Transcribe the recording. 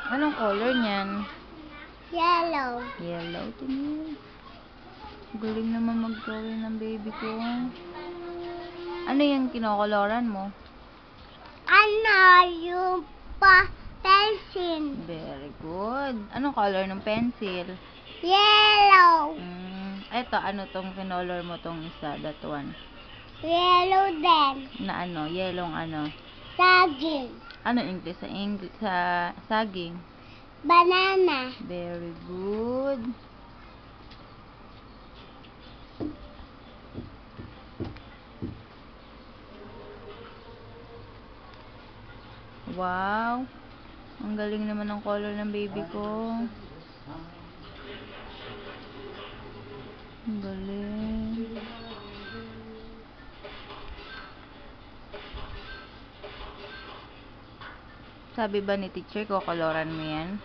Anong color niyan? Yellow. Yellow. Tingin. Galing naman mag-drawing ng baby ko. Ano yung kinokoloran mo? Ano yung pencil? Very good. Anong color ng pencil? Yellow. Eto, ano tong kinolor mo tong isa? That one. Yellow din. Na ano? Yellow ano? Saging. Ano English? Sa saging? Banana. Very good. Wow. Ang galing naman ng color ng baby ko. Ang galing. Sabi ba ni teacher ko, koloran mo yan?